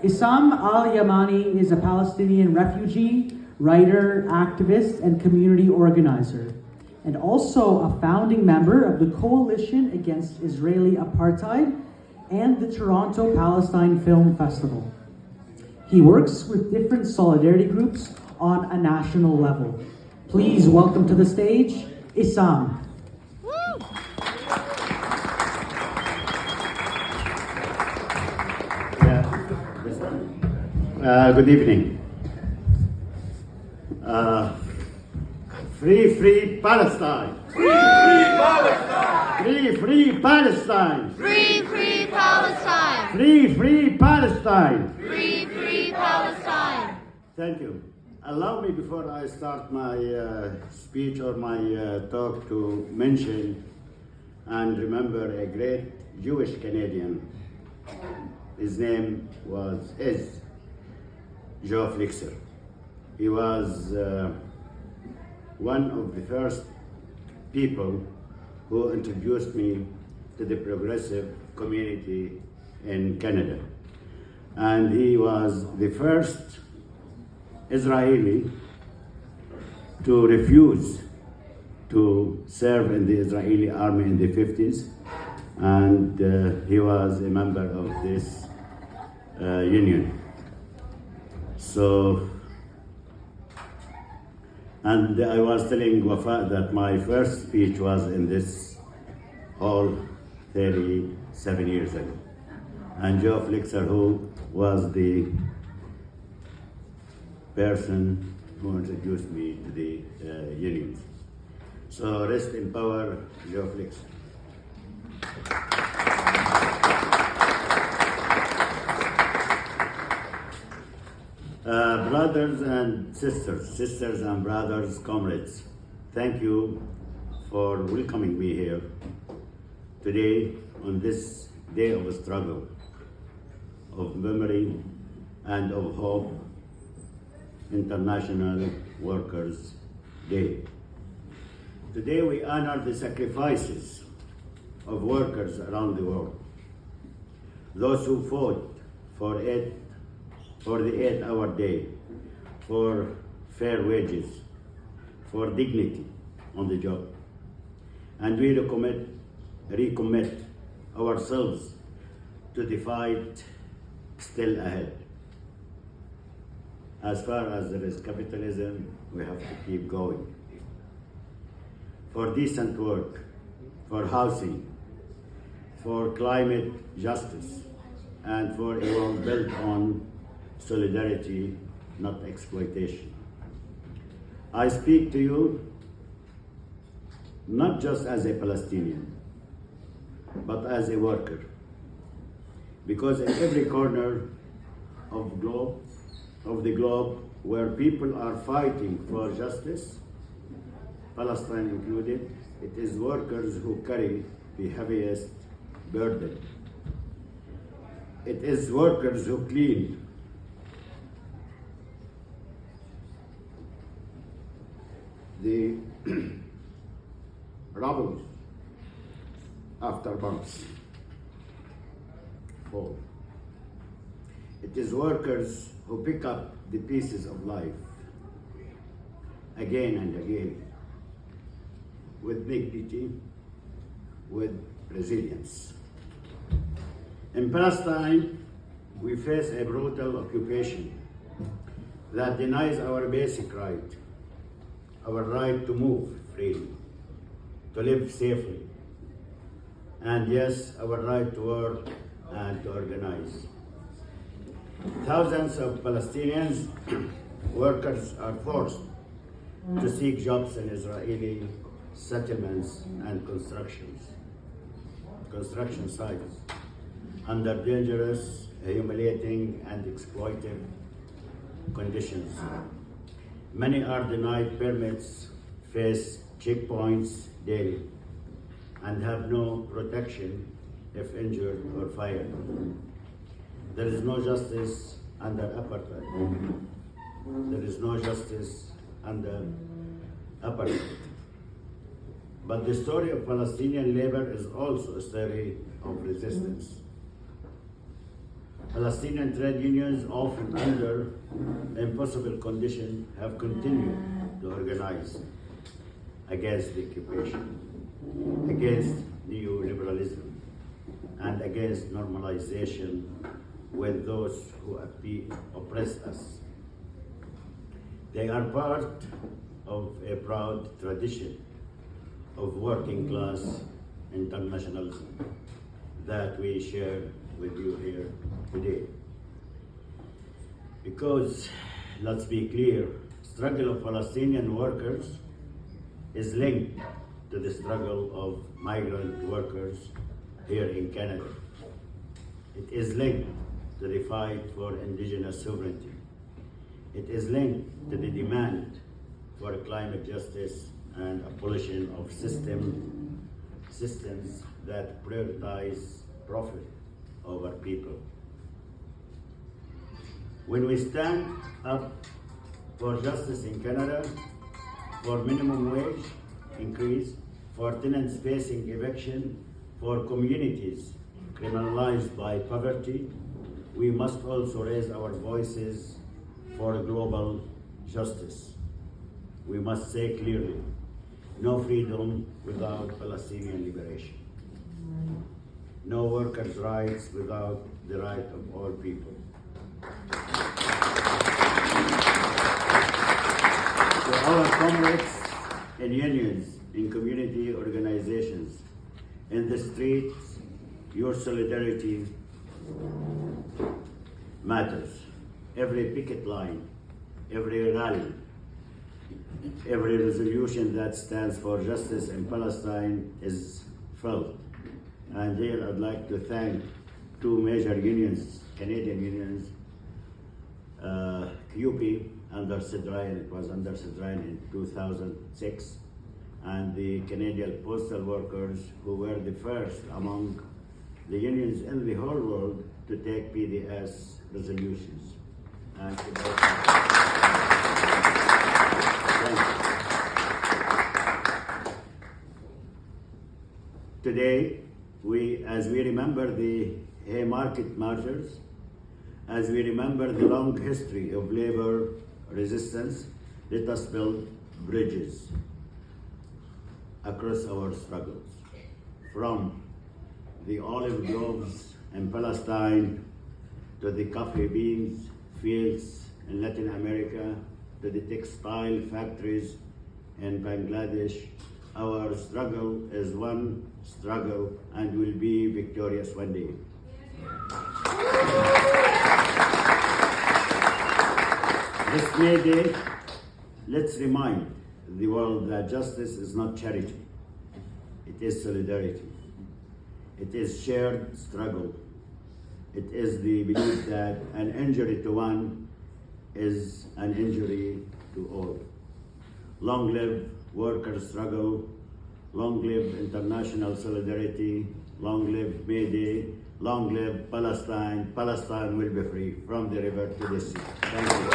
Issam al-Yamani is a Palestinian refugee, writer, activist, and community organizer, and also a founding member of the Coalition Against Israeli Apartheid and the Toronto Palestine Film Festival. He works with different solidarity groups on a national level. Please welcome to the stage, Issam. Good evening. Free Palestine! Free Palestine! Free Palestine! Free Palestine! Free Palestine! Free Palestine! Thank you. Allow me, before I start my speech or my talk, to mention and remember a great Jewish Canadian. His name is Joe Flixer. He was one of the first people who introduced me to the progressive community in Canada. And he was the first Israeli to refuse to serve in the Israeli army in the 50s. And he was a member of this union. So, and I was telling Wafa that my first speech was in this hall 37 years ago. And Joe Flixer, who was the person who introduced me to the unions. So rest in power, Joe Flixer. Brothers and sisters and brothers, comrades, thank you for welcoming me here today on this day of struggle, of memory and of hope, International Workers' Day. Today we honor the sacrifices of workers around the world, those who fought for the 8-hour day, for fair wages, for dignity on the job. And we recommit ourselves to the fight still ahead. As far as there is capitalism, we have to keep going. For decent work, for housing, for climate justice, and for a world built on solidarity, not exploitation. I speak to you not just as a Palestinian, but as a worker. Because in every corner of the globe where people are fighting for justice, Palestine included, it is workers who carry the heaviest burden. It is workers who clean the rubble after bombs fall. It is workers who pick up the pieces of life again and again with dignity, with resilience. In Palestine, we face a brutal occupation that denies our basic right, our right to move freely, to live safely, and yes, our right to work and to organize. Thousands of Palestinians workers are forced to seek jobs in Israeli settlements and construction sites under dangerous, humiliating, and exploitive conditions. Many are denied permits, face checkpoints daily, and have no protection if injured or fired. There is no justice under apartheid. There is no justice under apartheid. But the story of Palestinian labor is also a story of resistance. Palestinian trade unions, often under impossible conditions, have continued to organize against the occupation, against neoliberalism, and against normalization with those who oppress us. They are part of a proud tradition of working class internationalism that we share with you here today. Because, let's be clear, struggle of Palestinian workers is linked to the struggle of migrant workers here in Canada. It is linked to the fight for indigenous sovereignty. It is linked to the demand for climate justice and abolition of systems that prioritize profit over people. When we stand up for justice in Canada, for minimum wage increase, for tenants facing eviction, for communities criminalized by poverty, we must also raise our voices for global justice. We must say clearly, no freedom without Palestinian liberation. No workers' rights without the right of all people. To our comrades in unions, in community organizations, in the streets, your solidarity matters. Every picket line, every rally, every resolution that stands for justice in Palestine is felt. And here I'd like to thank two major unions, Canadian unions, CUPE under Sid Ryan, it was under Sid Ryan in 2006, and the Canadian postal workers, who were the first among the unions in the whole world to take PDS resolutions. And to both thank you. Today, as we remember the Haymarket marchers, as we remember the long history of labor resistance, let us build bridges across our struggles. From the olive groves in Palestine to the coffee beans fields in Latin America to the textile factories in Bangladesh, our struggle is one struggle and will be victorious one day. This May Day, let's remind the world that justice is not charity. It is solidarity. It is shared struggle. It is the belief that an injury to one is an injury to all. Long live worker struggle. Long live international solidarity. Long live May Day. Long live Palestine. Palestine will be free from the river to the sea. Thank you.